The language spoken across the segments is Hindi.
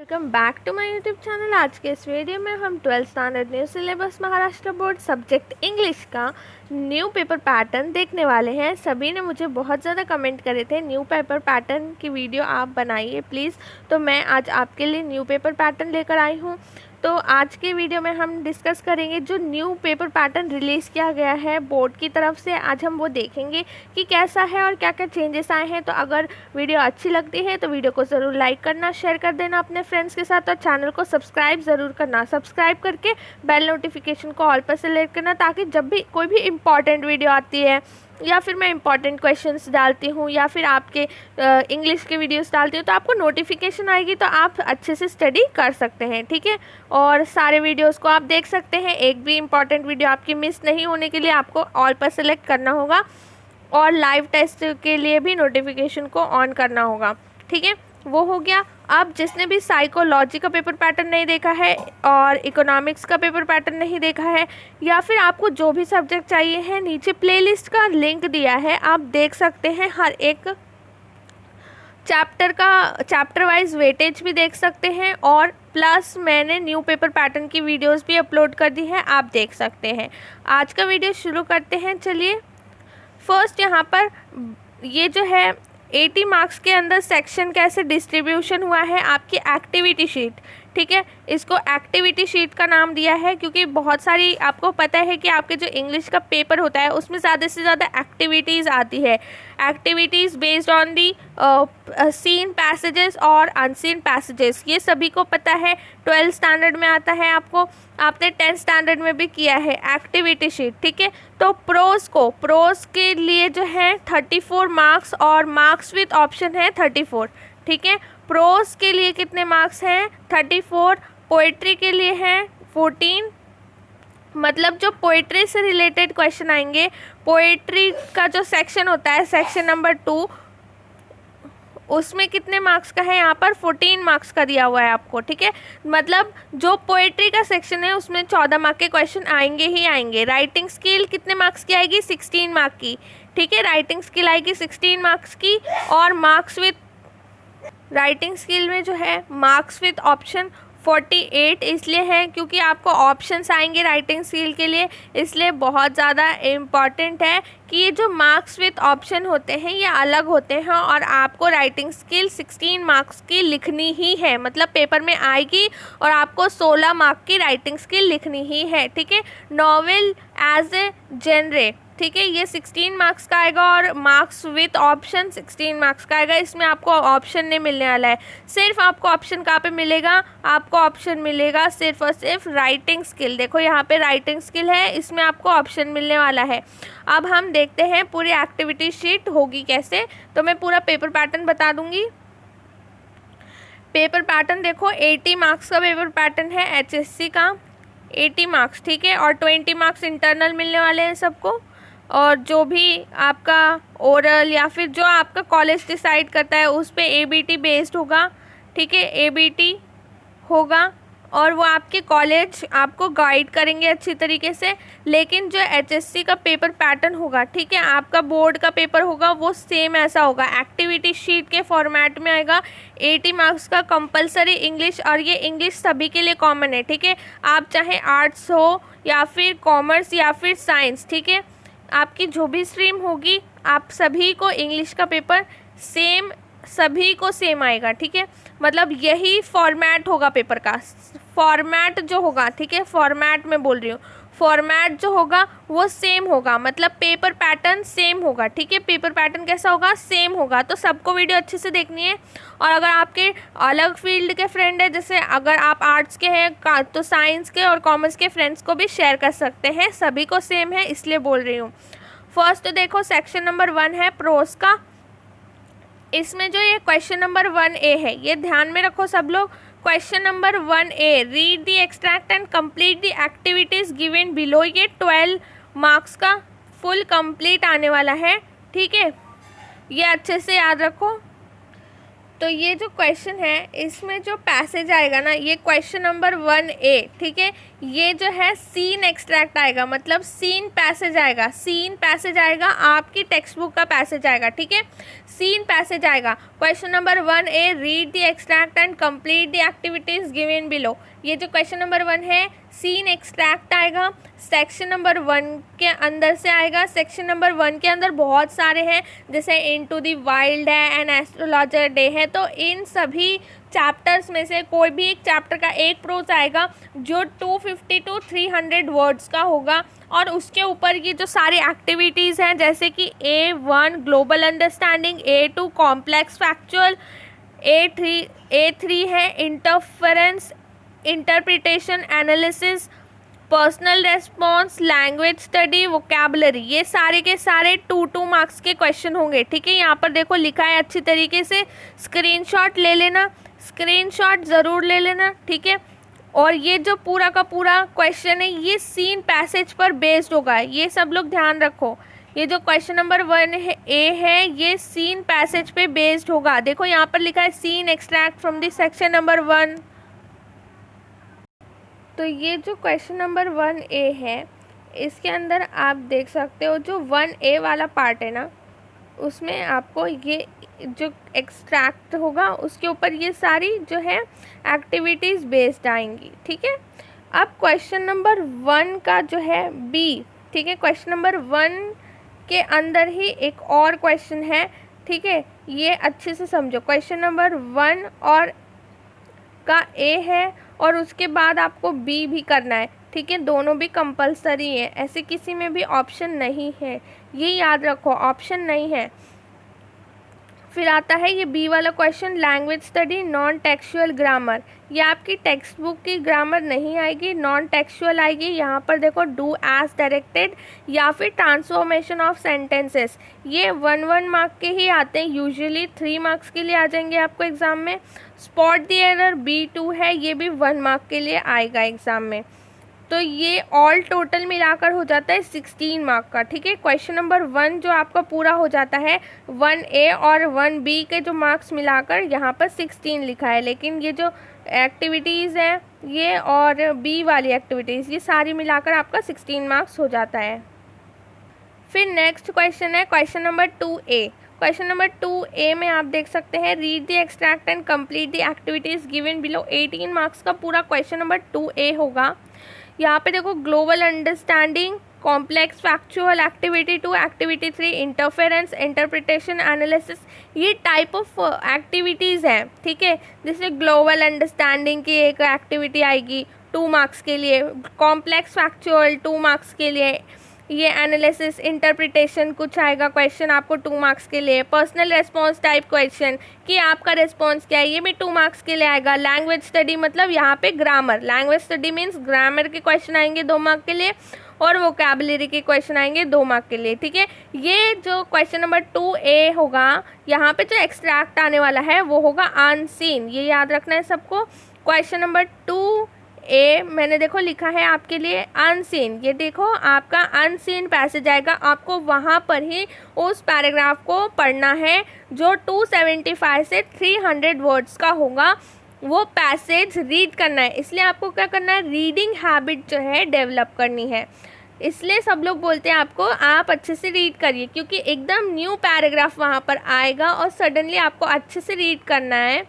Welcome back to my YouTube channel. आज के इस वीडियो में हम 12th standard new syllabus Maharashtra board subject English का न्यू पेपर पैटर्न देखने वाले हैं। सभी ने मुझे बहुत ज़्यादा कमेंट करे थे न्यू पेपर पैटर्न की वीडियो आप बनाइए प्लीज़, तो मैं आज आपके लिए न्यू पेपर पैटर्न लेकर आई हूँ। तो आज के वीडियो में हम डिस्कस करेंगे जो न्यू पेपर पैटर्न रिलीज़ किया गया है बोर्ड की तरफ से। आज हम वो देखेंगे कि कैसा है और क्या क्या चेंजेस आए हैं। तो अगर वीडियो अच्छी लगती है तो वीडियो को ज़रूर लाइक करना, शेयर कर देना अपने फ्रेंड्स के साथ और चैनल को सब्सक्राइब ज़रूर करना। सब्सक्राइब करके बेल नोटिफिकेशन को ऑल पर सेलेक्ट करना, ताकि जब भी कोई भी इम्पॉर्टेंट वीडियो आती है या फिर मैं इंपॉर्टेंट क्वेश्चंस डालती हूँ या फिर आपके इंग्लिश के वीडियोस डालती हूँ तो आपको नोटिफिकेशन आएगी, तो आप अच्छे से स्टडी कर सकते हैं। ठीक है, और सारे वीडियोस को आप देख सकते हैं। एक भी इम्पॉर्टेंट वीडियो आपकी मिस नहीं होने के लिए आपको ऑल पर सेलेक्ट करना होगा और लाइव टेस्ट के लिए भी नोटिफिकेशन को ऑन करना होगा। ठीक है, वो हो गया। अब जिसने भी साइकोलॉजी का पेपर पैटर्न नहीं देखा है और इकोनॉमिक्स का पेपर पैटर्न नहीं देखा है, या फिर आपको जो भी सब्जेक्ट चाहिए है, नीचे प्लेलिस्ट का लिंक दिया है, आप देख सकते हैं। हर एक चैप्टर वाइज वेटेज भी देख सकते हैं और प्लस मैंने न्यू पेपर पैटर्न की वीडियोस भी अपलोड कर दी है, आप देख सकते हैं। आज का वीडियो शुरू करते हैं। चलिए, फर्स्ट यहाँ पर ये जो है 80 मार्क्स के अंदर सेक्शन कैसे डिस्ट्रीब्यूशन हुआ है आपकी एक्टिविटी शीट। ठीक है, इसको एक्टिविटी शीट का नाम दिया है क्योंकि बहुत सारी, आपको पता है कि आपके जो इंग्लिश का पेपर होता है उसमें ज़्यादा से ज़्यादा एक्टिविटीज़ आती है। Activities based on the seen passages और अनसीन पैसेजेस, ये सभी को पता है। 12th स्टैंडर्ड में आता है, आपने 10th स्टैंडर्ड में भी किया है एक्टिविटी शीट। ठीक है, तो प्रोज के लिए जो है 34 मार्क्स और मार्क्स विथ ऑप्शन है 34। ठीक है, प्रोज के लिए कितने मार्क्स हैं? 34। पोइट्री के लिए हैं 14। मतलब जो पोइट्री से रिलेटेड क्वेश्चन आएंगे, पोइट्री का जो सेक्शन होता है सेक्शन नंबर 2, उसमें कितने मार्क्स का है? यहाँ पर 14 मार्क्स का दिया हुआ है आपको। ठीक है, मतलब जो पोएट्री का सेक्शन है उसमें 14 मार्क के क्वेश्चन आएंगे ही आएंगे। राइटिंग स्किल कितने मार्क्स की आएगी? 16 मार्क की। ठीक है, राइटिंग स्किल आएगी 16 मार्क्स की और मार्क्स विथ राइटिंग स्किल में जो है मार्क्स विथ ऑप्शन 48 इसलिए है क्योंकि आपको ऑप्शंस आएंगे राइटिंग स्किल के लिए, इसलिए बहुत ज़्यादा इम्पॉर्टेंट है कि ये जो मार्क्स विथ ऑप्शन होते हैं ये अलग होते हैं और आपको राइटिंग स्किल 16 मार्क्स की लिखनी ही है। मतलब पेपर में आएगी और आपको 16 मार्क की राइटिंग स्किल लिखनी ही है। ठीक है, नॉवेल एज ए जेनरे, ठीक है, ये 16 मार्क्स का आएगा और मार्क्स विथ ऑप्शन 16 मार्क्स का आएगा। इसमें आपको ऑप्शन नहीं मिलने वाला है। सिर्फ आपको ऑप्शन कहाँ पे मिलेगा? आपको ऑप्शन मिलेगा सिर्फ और सिर्फ राइटिंग स्किल। देखो यहाँ पे राइटिंग स्किल है, इसमें आपको ऑप्शन मिलने वाला है। अब हम देखते हैं पूरी एक्टिविटी शीट होगी कैसे। तो मैं पूरा पेपर पैटर्न बता दूंगी। पेपर पैटर्न देखो, 80 मार्क्स का पेपर पैटर्न है HSC का, 80 मार्क्स। ठीक है, और 20 मार्क्स इंटरनल मिलने वाले हैं सबको, और जो भी आपका ओरल या फिर जो आपका कॉलेज डिसाइड करता है उस पे ABT बेस्ड होगा। ठीक है, ABT होगा और वो आपके कॉलेज आपको गाइड करेंगे अच्छी तरीके से। लेकिन जो HSC का पेपर पैटर्न होगा, ठीक है, आपका बोर्ड का पेपर होगा, वो सेम ऐसा होगा, एक्टिविटी शीट के फॉर्मेट में आएगा। 80 मार्क्स का कंपलसरी इंग्लिश, और ये इंग्लिश सभी के लिए कॉमन है। ठीक है, आप चाहे आर्ट्स हो या फिर कॉमर्स या फिर साइंस, ठीक है, आपकी जो भी स्ट्रीम होगी आप सभी को इंग्लिश का पेपर सेम, सभी को सेम आएगा। ठीक है, मतलब यही फॉर्मेट होगा पेपर का। फॉर्मेट जो होगा, ठीक है, फॉर्मेट में बोल रही हूँ, फॉर्मेट जो होगा वो सेम होगा, मतलब पेपर पैटर्न सेम होगा। ठीक है, पेपर पैटर्न कैसा होगा? सेम होगा। तो सबको वीडियो अच्छे से देखनी है। और अगर आपके अलग फील्ड के फ्रेंड है, जैसे अगर आप आर्ट्स के हैं तो साइंस के और कॉमर्स के फ्रेंड्स को भी शेयर कर सकते हैं। सभी को सेम है इसलिए बोल रही हूँ। फर्स्ट तो देखो, सेक्शन नंबर 1 है प्रोज का। इसमें जो ये क्वेश्चन नंबर 1A है, ये ध्यान में रखो सब लोग। Question number 1A, read the extract and complete the activities given below. ये 12 मार्क्स का फुल कंप्लीट आने वाला है। ठीक है, ये अच्छे से याद रखो। तो ये जो क्वेश्चन है इसमें जो पैसेज आएगा ना, ये क्वेश्चन नंबर 1A, ठीक है, ये जो है सीन एक्सट्रैक्ट आएगा, मतलब सीन पैसेज आएगा, सीन पैसेज आएगा, आपकी टेक्स्ट बुक का पैसेज आएगा, ठीक है, सीन पैसेज आएगा। Question number 1A, read the extract and complete the activities given below. ये जो क्वेश्चन नंबर 1 है, सीन एक्सट्रैक्ट आएगा, सेक्शन नंबर 1 के अंदर से आएगा। सेक्शन नंबर 1 के अंदर बहुत सारे हैं, जैसे इनटू द वाइल्ड है, एन एस्ट्रोलॉजर डे है, तो इन सभी चैप्टर्स में से कोई भी एक चैप्टर का एक प्रोज आएगा जो 250 to 300 वर्ड्स का होगा, और उसके ऊपर ये जो सारी एक्टिविटीज़ हैं, जैसे कि A1 global understanding, A2 complex factual, A3 है interference, interpretation, analysis, personal response, language study, vocabulary, ये सारे के सारे 2 मार्क्स के क्वेश्चन होंगे, ठीक है। यहाँ पर देखो लिखा है अच्छी तरीके से, स्क्रीनशॉट ले लेना, स्क्रीनशॉट ज़रूर ले लेना, ठीक है। और ये जो पूरा का पूरा क्वेश्चन है ये सीन पैसेज पर बेस्ड होगा, ये सब लोग ध्यान रखो। ये जो क्वेश्चन नंबर 1A है ये सीन पैसेज पे बेस्ड होगा। देखो यहाँ पर लिखा है seen extract from the section number 1। तो ये जो क्वेश्चन नंबर 1A है इसके अंदर आप देख सकते हो जो 1A वाला पार्ट है ना, उसमें आपको ये जो एक्सट्रैक्ट होगा उसके ऊपर ये सारी जो है एक्टिविटीज़ बेस्ड आएंगी, ठीक है। अब क्वेश्चन नंबर 1 का जो है B, ठीक है, क्वेश्चन नंबर 1 के अंदर ही एक और क्वेश्चन है, ठीक है, ये अच्छे से समझो। क्वेश्चन नंबर 1 और का A है और उसके बाद आपको B भी करना है, ठीक है, दोनों भी कंपलसरी है, ऐसे किसी में भी ऑप्शन नहीं है, ये याद रखो, ऑप्शन नहीं है। फिर आता है ये B वाला question, language study non textual grammar. ये आपकी टेक्स्ट बुक की ग्रामर नहीं आएगी, नॉन टेक्सुअल आएगी। यहाँ पर देखो डू एज डायरेक्टेड या फिर ट्रांसफॉर्मेशन ऑफ सेंटेंसेस, ये 1 मार्क के ही आते हैं, यूजुअली 3 मार्क्स के लिए आ जाएंगे आपको एग्ज़ाम में। स्पॉट द एरर B2 है, ये भी 1 मार्क के लिए आएगा एग्ज़ाम में। तो ये ऑल टोटल मिलाकर हो जाता है 16 मार्क का, ठीक है। क्वेश्चन नंबर 1 जो आपका पूरा हो जाता है 1A और 1B के जो मार्क्स मिलाकर यहाँ पर 16 लिखा है, लेकिन ये जो एक्टिविटीज़ हैं ये और B वाली एक्टिविटीज़ ये सारी मिलाकर आपका 16 मार्क्स हो जाता है। फिर नेक्स्ट क्वेश्चन है question number 2A। Question number 2A में आप देख सकते हैं read the extract and complete the activities given below. 18 marks का पूरा क्वेश्चन नंबर 2A होगा। यहाँ पे देखो global understanding, complex factual, activity 2, activity 3 interference, interpretation, analysis, ये टाइप ऑफ एक्टिविटीज़ हैं, ठीक है। जैसे ग्लोबल अंडरस्टैंडिंग की एक एक्टिविटी आएगी 2 मार्क्स के लिए, कॉम्प्लेक्स फैक्चुअल 2 मार्क्स के लिए, ये एनालिसिस इंटरप्रिटेशन कुछ आएगा क्वेश्चन आपको 2 मार्क्स के लिए, पर्सनल रेस्पॉन्स टाइप क्वेश्चन कि आपका रिस्पॉन्स क्या है, ये भी 2 मार्क्स के लिए आएगा। लैंग्वेज स्टडी मतलब यहाँ पे grammar, language study means grammar के क्वेश्चन आएंगे 2 मार्क के लिए, और वोकैबुलरी के क्वेश्चन आएंगे 2 मार्क के लिए, ठीक है। ये जो क्वेश्चन नंबर 2A होगा, यहाँ पे जो एक्सट्रैक्ट आने वाला है वो होगा अनसीन, ये याद रखना है सबको। क्वेश्चन नंबर 2A मैंने देखो लिखा है आपके लिए अनसीन, ये देखो आपका अनसीन पैसेज आएगा, आपको वहाँ पर ही उस पैराग्राफ को पढ़ना है जो 275 से 300 वर्ड्स का होगा, वो पैसेज रीड करना है। इसलिए आपको क्या करना है, रीडिंग हैबिट जो है डेवलप करनी है। इसलिए सब लोग बोलते हैं आपको आप अच्छे से रीड करिए, क्योंकि एकदम न्यू पैराग्राफ वहाँ पर आएगा और सडनली आपको अच्छे से रीड करना है।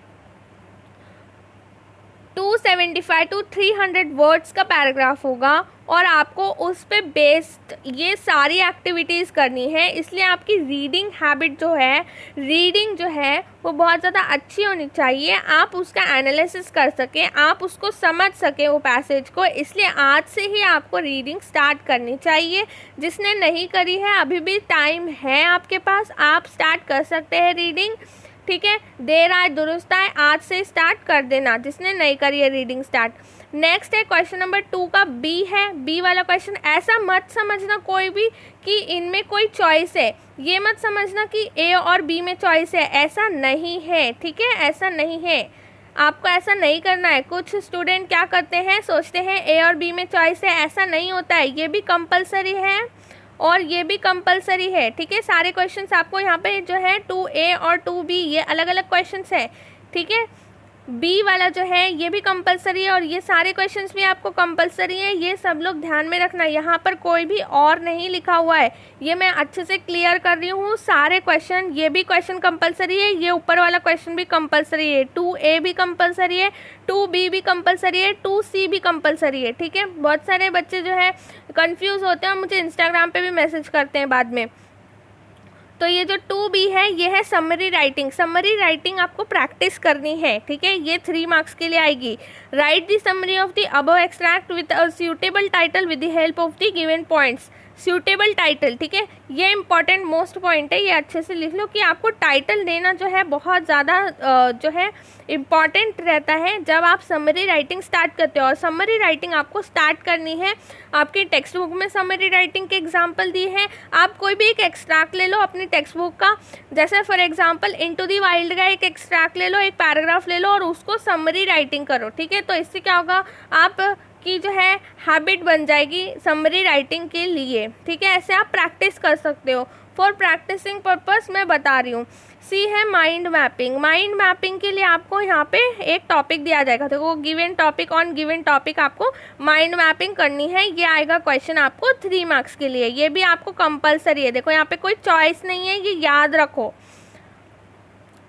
275 to 300 वर्ड्स का पैराग्राफ होगा और आपको उस पे बेस्ड ये सारी एक्टिविटीज़ करनी है। इसलिए आपकी रीडिंग हैबिट जो है, रीडिंग जो है वो बहुत ज़्यादा अच्छी होनी चाहिए, आप उसका एनालिसिस कर सकें, आप उसको समझ सकें वो पैसेज को। इसलिए आज से ही आपको रीडिंग स्टार्ट करनी चाहिए। जिसने नहीं करी है अभी भी टाइम है आपके पास, आप स्टार्ट कर सकते हैं रीडिंग, ठीक है। देर आए दुरुस्त आए, आज से स्टार्ट कर देना जिसने नहीं करी है रीडिंग स्टार्ट। नेक्स्ट है क्वेश्चन नंबर 2 का B है। B वाला क्वेश्चन ऐसा मत समझना कोई भी कि इनमें कोई चॉइस है, ये मत समझना कि A और B में चॉइस है, ऐसा नहीं है, ठीक है, ऐसा नहीं है, आपको ऐसा नहीं करना है। कुछ स्टूडेंट क्या करते हैं, सोचते हैं A और B में चॉइस है, ऐसा नहीं होता है, ये भी कंपलसरी है और ये भी कंपलसरी है, ठीक है। सारे क्वेश्चंस आपको यहाँ पे जो है 2A और 2B ये अलग अलग क्वेश्चंस है, ठीक है। बी वाला जो है ये भी कंपलसरी है और ये सारे क्वेश्चंस भी आपको कंपलसरी है, ये सब लोग ध्यान में रखना। यहाँ पर कोई भी और नहीं लिखा हुआ है, ये मैं अच्छे से क्लियर कर रही हूँ। सारे क्वेश्चन, ये भी क्वेश्चन कंपलसरी है, ये ऊपर वाला क्वेश्चन भी कंपलसरी है, 2A भी कंपलसरी है, 2B भी कंपलसरी है, 2C भी कंपलसरी है, ठीक है। बहुत सारे बच्चे जो है कंफ्यूज होते हैं और मुझे इंस्टाग्राम पे भी मैसेज करते हैं बाद में। तो ये जो 2B है ये है समरी राइटिंग। समरी राइटिंग आपको प्रैक्टिस करनी है, ठीक है। ये 3 मार्क्स के लिए आएगी। Right the summary of the above extract with a suitable title with the help of the given points. Suitable title, ठीक है, ये इंपॉर्टेंट मोस्ट पॉइंट है, ये अच्छे से लिख लो कि आपको टाइटल देना जो है बहुत ज़्यादा जो है इम्पॉर्टेंट रहता है जब आप समरी राइटिंग स्टार्ट करते हो। और समरी राइटिंग आपको स्टार्ट करनी है, आपकी टेक्स्ट बुक में समरी राइटिंग के एग्जाम्पल दिए हैं। आप कोई भी एक एक्सट्रैक्ट ले लो अपनी टेक्स्ट बुक का, जैसे for example into the wild का एक एक्सट्रैक्ट ले लो, एक पैराग्राफ ले लो और उसको समरी राइटिंग करो, ठीक है। तो इससे क्या होगा, आप की जो है हैबिट बन जाएगी समरी राइटिंग के लिए, ठीक है। ऐसे आप प्रैक्टिस कर सकते हो। फॉर प्रैक्टिसिंग पर्पस मैं बता रही हूँ। सी है माइंड मैपिंग। माइंड मैपिंग के लिए आपको यहाँ पे एक टॉपिक दिया जाएगा, देखो given topic on given topic आपको माइंड मैपिंग करनी है। ये आएगा क्वेश्चन आपको 3 मार्क्स के लिए, ये भी आपको कंपलसरी है। देखो यहाँ पे कोई चॉइस नहीं है, ये याद रखो।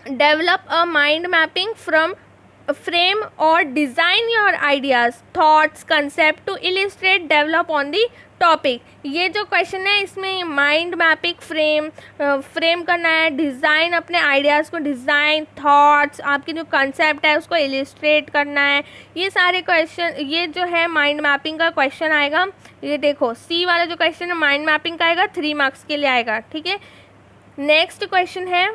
Develop a mind mapping from frame or design your ideas, thoughts, concept to illustrate, develop on the topic. ये जो क्वेश्चन है इसमें माइंड मैपिंग फ्रेम करना है, डिज़ाइन अपने आइडियाज़ को, डिज़ाइन, थॉट्स, आपकी जो कंसेप्ट है उसको इलिस्ट्रेट करना है। ये सारे क्वेश्चन, ये जो है माइंड मैपिंग का क्वेश्चन आएगा। ये देखो सी वाला जो क्वेश्चन है माइंड मैपिंग का आएगा, 3 मार्क्स के लिए आएगा, ठीक है। नेक्स्ट क्वेश्चन है,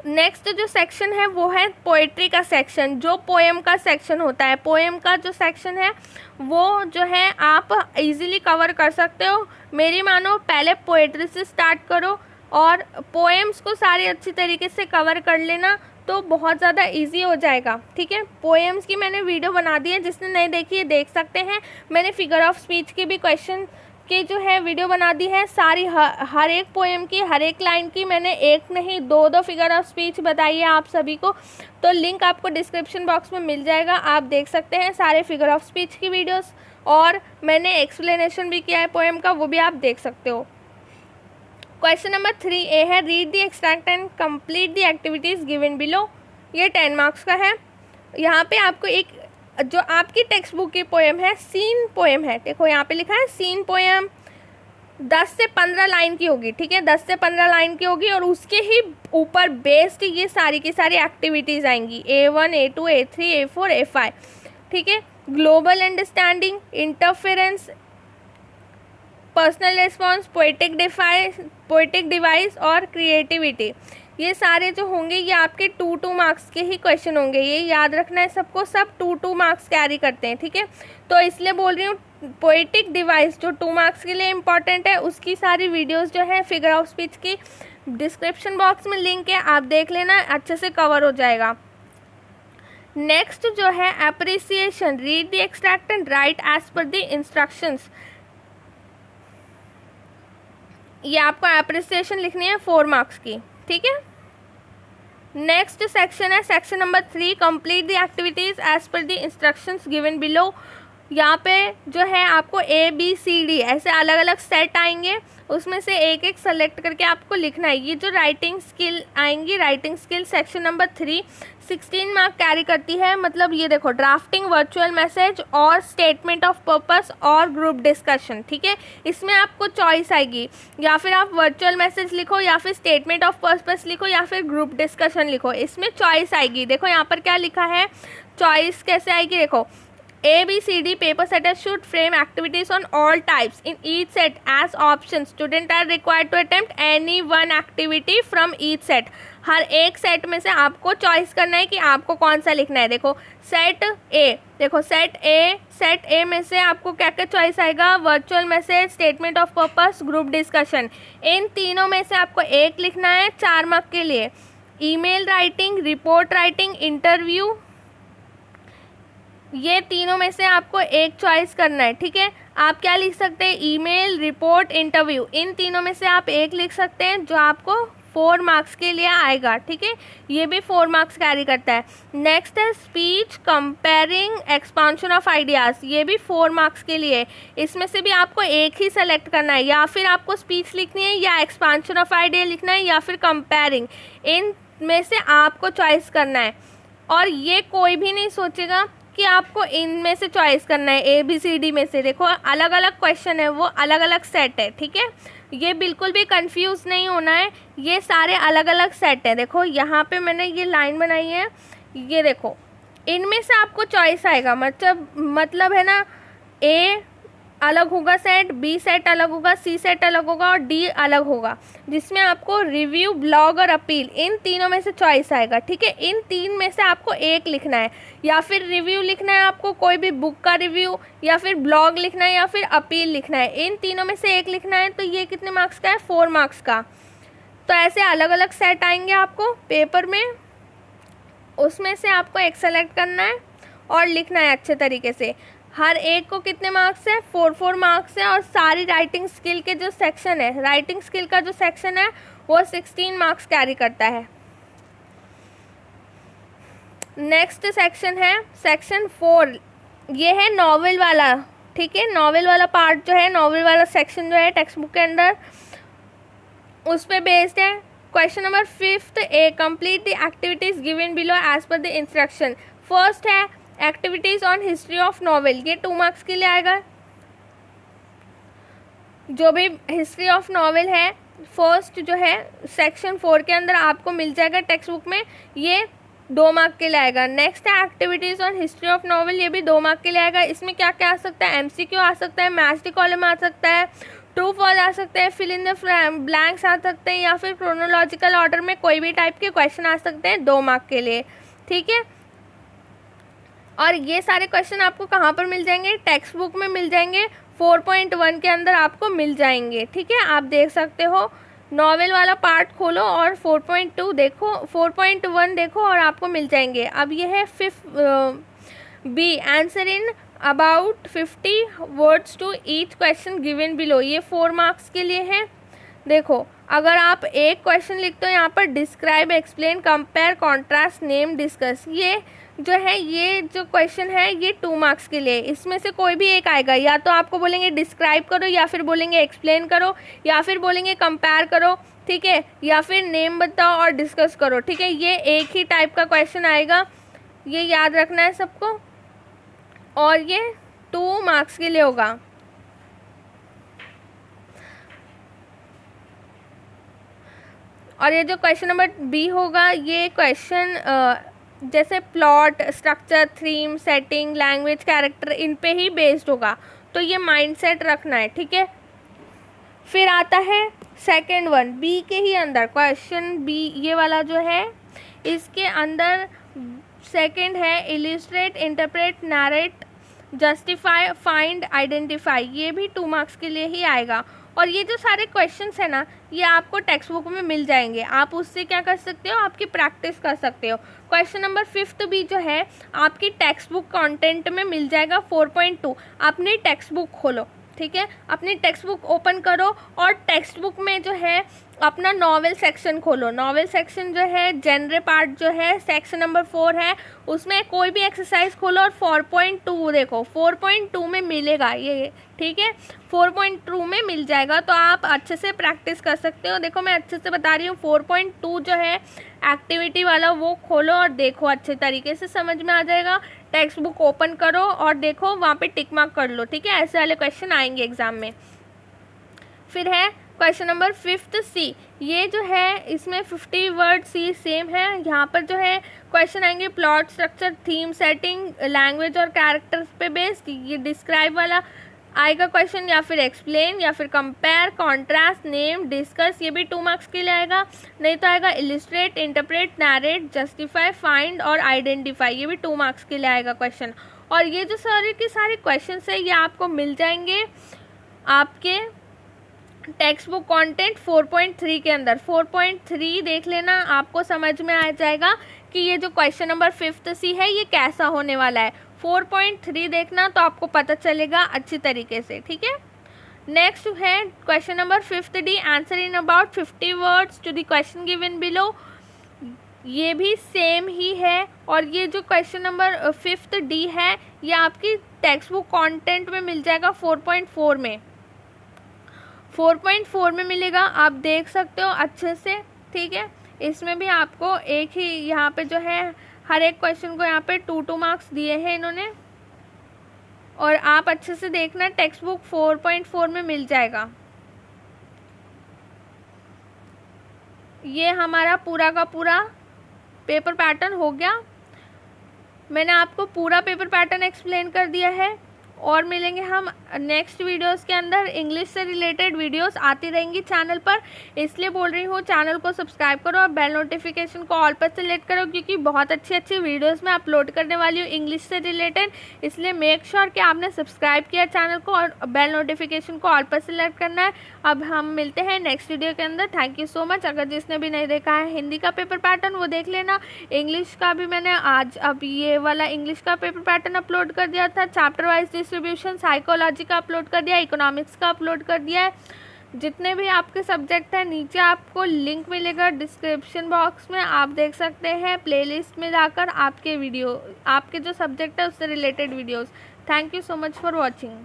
नेक्स्ट जो सेक्शन है वो है पोएट्री का सेक्शन, जो पोएम का सेक्शन होता है। पोएम का जो सेक्शन है वो जो है आप इजीली कवर कर सकते हो। मेरी मानो पहले पोएट्री से स्टार्ट करो और पोएम्स को सारी अच्छी तरीके से कवर कर लेना, तो बहुत ज़्यादा इजी हो जाएगा, ठीक है। पोएम्स की मैंने वीडियो बना दी है, जिसने नहीं देखी है देख सकते हैं। मैंने फिगर ऑफ स्पीच की भी क्वेश्चन की जो है वीडियो बना दी है। सारी हर एक पोएम की, हर एक लाइन की मैंने एक नहीं 2 फिगर ऑफ स्पीच बताई है आप सभी को। तो लिंक आपको डिस्क्रिप्शन बॉक्स में मिल जाएगा, आप देख सकते हैं सारे फिगर ऑफ स्पीच की वीडियोस। और मैंने एक्सप्लेनेशन भी किया है पोएम का, वो भी आप देख सकते हो। क्वेश्चन नंबर 3A है, read the extract and complete the activities given below. ये 10 मार्क्स का है। यहाँ पे आपको एक जो आपकी टेक्स्ट बुक की पोएम है, सीन पोएम है, देखो यहाँ पे लिखा है सीन पोएम, 10 से 15 लाइन की होगी, ठीक है। 10 से 15 लाइन की होगी और उसके ही ऊपर बेस्ड ये सारी की सारी एक्टिविटीज़ आएंगी, A1, A2, A3, A4, A5, ठीक है। Global understanding, interference, personal response, poetic device और क्रिएटिविटी, ये सारे जो होंगे ये आपके 2 मार्क्स के ही क्वेश्चन होंगे। ये याद रखना है सबको, सब 2 मार्क्स कैरी करते हैं, ठीक है। तो इसलिए बोल रही हूँ पोएटिक डिवाइस जो 2 मार्क्स के लिए इम्पॉर्टेंट है, उसकी सारी वीडियोस जो है फिगर ऑफ स्पीच की डिस्क्रिप्शन बॉक्स में लिंक है, आप देख लेना, अच्छे से कवर हो जाएगा। नेक्स्ट जो है appreciation, read the extract and write as per the instructions. ये आपको एप्रिसिएशन लिखनी है 4 मार्क्स की, ठीक है। नेक्स्ट सेक्शन है section number 3, complete the activities as per the instructions given below. यहाँ पे जो है आपको ABCD ऐसे अलग अलग सेट आएंगे, उसमें से एक एक सेलेक्ट करके आपको लिखना है। ये जो राइटिंग स्किल आएंगी, writing skill section number 3 16 mark carry करती है। मतलब ये देखो ड्राफ्टिंग, वर्चुअल मैसेज और स्टेटमेंट ऑफ पर्पस और ग्रुप डिस्कशन, ठीक है। इसमें आपको चॉइस आएगी, या फिर आप वर्चुअल मैसेज लिखो, या फिर स्टेटमेंट ऑफ पर्पस लिखो, या फिर ग्रुप डिस्कशन लिखो, इसमें चॉइस आएगी। देखो यहाँ पर क्या लिखा है, चॉइस कैसे आएगी, देखो ABCD paper setters should frame activities on all types in each set as options. Students are required to attempt any one activity from each set. हर एक सेट में से आपको चॉइस करना है कि आपको कौन सा लिखना है। देखो सेट A, देखो सेट A में से आपको क्या क्या चॉइस आएगा, virtual message, statement of purpose, group discussion. इन तीनों में से आपको एक लिखना है 4 मार्क के लिए। Email writing, report writing, interview, ये तीनों में से आपको एक चॉइस करना है, ठीक है। आप क्या लिख सकते हैं, ईमेल, रिपोर्ट, इंटरव्यू, इन तीनों में से आप एक लिख सकते हैं जो आपको 4 मार्क्स के लिए आएगा, ठीक है। ये भी 4 मार्क्स कैरी करता है। नेक्स्ट है speech, comparing, expansion of ideas, ये भी 4 मार्क्स के लिए। इसमें से भी आपको एक ही सेलेक्ट करना है, या फिर आपको स्पीच लिखनी है, या एक्सपांशन ऑफ आइडिया लिखना है, या फिर कंपेयरिंग, इन में से आपको चॉइस करना है। और ये कोई भी नहीं सोचेगा कि आपको इनमें से चॉइस करना है, ABCD में से। देखो अलग अलग क्वेश्चन है, वो अलग अलग सेट है, ठीक है। ये बिल्कुल भी कंफ्यूज नहीं होना है, ये सारे अलग अलग सेट है। देखो यहाँ पे मैंने ये लाइन बनाई है, ये देखो इनमें से आपको चॉइस आएगा, मतलब है ना, A अलग होगा सेट, B सेट अलग होगा, C सेट अलग होगा और D अलग होगा, जिसमें आपको रिव्यू, ब्लॉग और अपील, इन तीनों में से चॉइस आएगा, ठीक है। इन 3 में से आपको एक लिखना है, या फिर रिव्यू लिखना है आपको कोई भी बुक का रिव्यू, या फिर ब्लॉग लिखना है, या फिर अपील लिखना है। इन तीनों में से एक लिखना है। तो ये कितने मार्क्स का है, 4 मार्क्स का। तो ऐसे अलग अलग सेट आएंगे आपको पेपर में, उसमें से आपको एक सेलेक्ट करना है और लिखना है अच्छे तरीके से। हर एक को कितने मार्क्स है, 4 मार्क्स है। और सारी राइटिंग स्किल के जो सेक्शन है, राइटिंग स्किल का जो सेक्शन है वो 16 मार्क्स कैरी करता है। नेक्स्ट सेक्शन है सेक्शन 4, ये है नॉवेल वाला, ठीक है। नॉवेल वाला पार्ट जो है, नॉवेल वाला सेक्शन जो है टेक्स्ट बुक के अंदर, उस पर बेस्ड है। Question number 5, A complete the activities given below as per the instruction. First है activities on history of novel, ये 2 मार्क्स के लिए आएगा। जो भी हिस्ट्री ऑफ नॉवेल है फर्स्ट जो है सेक्शन 4 के अंदर आपको मिल जाएगा टेक्स्ट बुक में, ये 2 मार्क के लिए आएगा। नेक्स्ट है activities on history of novel, ये भी 2 मार्क के लिए आएगा। इसमें क्या क्या आ सकता है, MCQ आ सकता है, मैच द कॉलम आ सकता है, ट्रू फॉल्स आ सकते हैं, फिल इन द ब्लैंक्स आ सकते हैं, या फिर क्रोनोलॉजिकल ऑर्डर में कोई भी टाइप के क्वेश्चन आ सकते हैं 2 मार्क के लिए, ठीक है। और ये सारे क्वेश्चन आपको कहाँ पर मिल जाएंगे, टेक्स्ट बुक में मिल जाएंगे, 4.1 के अंदर आपको मिल जाएंगे, ठीक है। आप देख सकते हो, नॉवेल वाला पार्ट खोलो और 4.2 देखो, 4.1 देखो और आपको मिल जाएंगे। अब ये है 5th B, answer in about 50 words to each question given below, ये 4 मार्क्स के लिए है। देखो अगर आप एक क्वेश्चन लिखते हो यहाँ पर, describe, explain, compare, contrast, name, discuss, ये जो है, ये जो क्वेश्चन है ये 2 मार्क्स के लिए। इसमें से कोई भी एक आएगा, या तो आपको बोलेंगे डिस्क्राइब करो, या फिर बोलेंगे एक्सप्लेन करो, या फिर बोलेंगे कंपेयर करो, ठीक है, या फिर नेम बताओ और डिस्कस करो, ठीक है। ये एक ही टाइप का क्वेश्चन आएगा, ये याद रखना है सबको, और ये 2 मार्क्स के लिए होगा। और ये जो क्वेश्चन नंबर B होगा, ये क्वेश्चन जैसे plot, structure, theme, setting, language, character, इन पे ही बेस्ड होगा, तो ये माइंडसेट रखना है, ठीक है। फिर आता है सेकंड वन, B के ही अंदर क्वेश्चन B, ये वाला जो है, इसके अंदर सेकंड है illustrate, interpret, narrate, justify, find, identify, ये भी 2 मार्क्स के लिए ही आएगा। और ये जो सारे क्वेश्चंस है ना, ये आपको टेक्स्ट बुक में मिल जाएंगे, आप उससे क्या कर सकते हो, आपकी प्रैक्टिस कर सकते हो। क्वेश्चन नंबर 5th भी जो है आपकी टेक्स्ट बुक कंटेंट में मिल जाएगा 4.2। अपनी टेक्स्ट बुक खोलो, ठीक है, अपनी टेक्स्ट बुक ओपन करो और टेक्स्ट बुक में जो है अपना नॉवेल सेक्शन खोलो। नॉवेल सेक्शन जो है, जेनरे पार्ट जो है, सेक्शन नंबर 4 है, उसमें कोई भी एक्सरसाइज खोलो और 4.2 देखो, 4.2 में मिलेगा ये, ठीक है, 4.2 में मिल जाएगा, तो आप अच्छे से प्रैक्टिस कर सकते हो। देखो मैं अच्छे से बता रही हूँ, 4.2 जो है एक्टिविटी वाला, वो खोलो और देखो, अच्छे तरीके से समझ में आ जाएगा। टेक्स्ट बुक ओपन करो और देखो, वहाँ पे टिक मार्क कर लो, ठीक है, ऐसे वाले क्वेश्चन आएंगे एग्जाम में। फिर है क्वेश्चन नंबर 5th C, ये जो है इसमें 50 वर्ड C सेम है। यहाँ पर जो है क्वेश्चन आएंगे plot, structure, theme, setting, language और कैरेक्टर्स पे बेस्ड, ये डिस्क्राइब वाला आएगा क्वेश्चन, या फिर एक्सप्लेन, या फिर कंपेयर, कॉन्ट्रास्ट, नेम, डिस्कस, ये भी 2 मार्क्स के लिए आएगा। नहीं तो आएगा illustrate, interpret, narrate, justify, find और आइडेंटिफाई, ये भी 2 मार्क्स के लिए आएगा क्वेश्चन। और ये जो सारे के सारे क्वेश्चन है ये आपको मिल जाएंगे आपके टेक्स्ट बुक कंटेंट 4.3 के अंदर। 4.3 देख लेना, आपको समझ में आ जाएगा कि ये जो क्वेश्चन नंबर 5th C है ये कैसा होने वाला है। 4.3 देखना तो आपको पता चलेगा अच्छी तरीके से, ठीक है। नेक्स्ट है question number 5th D, answer in about 50 words to the question given below. ये भी सेम ही है, और ये जो क्वेश्चन नंबर 5th डी है ये आपकी टेक्स्ट बुक कॉन्टेंट में मिल जाएगा 4.4 में, 4.4 में मिलेगा, आप देख सकते हो अच्छे से, ठीक है। इसमें भी आपको एक ही यहाँ पे जो है हर एक क्वेश्चन को यहाँ पे 2 मार्क्स दिए हैं इन्होंने, और आप अच्छे से देखना टेक्स्ट बुक 4.4 में मिल जाएगा। ये हमारा पूरा का पूरा पेपर पैटर्न हो गया। मैंने आपको पूरा पेपर पैटर्न एक्सप्लेन कर दिया है, और मिलेंगे हम नेक्स्ट वीडियोस के अंदर। इंग्लिश से रिलेटेड वीडियोस आती रहेंगी चैनल पर, इसलिए बोल रही हूँ चैनल को सब्सक्राइब करो और बेल नोटिफिकेशन को ऑल पर सेलेक्ट करो, क्योंकि बहुत अच्छी अच्छी वीडियोस मैं अपलोड करने वाली हूँ इंग्लिश से रिलेटेड। इसलिए मेक श्योर कि आपने सब्सक्राइब किया चैनल को और बेल नोटिफिकेशन को ऑल पर सेलेक्ट करना है। अब हम मिलते हैं नेक्स्ट वीडियो के अंदर। Thank you so much. अगर जिसने भी नहीं देखा है हिंदी का पेपर पैटर्न वो देख लेना, इंग्लिश का भी मैंने आज अब ये वाला इंग्लिश का पेपर पैटर्न अपलोड कर दिया था, चैप्टर वाइज डिस्ट्रीब्यूशन, साइकोलॉजी का अपलोड कर दिया, इकोनॉमिक्स का अपलोड कर दिया है। जितने भी आपके सब्जेक्ट हैं नीचे आपको लिंक मिलेगा डिस्क्रिप्शन बॉक्स में, आप देख सकते हैं प्लेलिस्ट में जाकर आपके जो सब्जेक्ट है उससे related videos. Thank you so much for watching.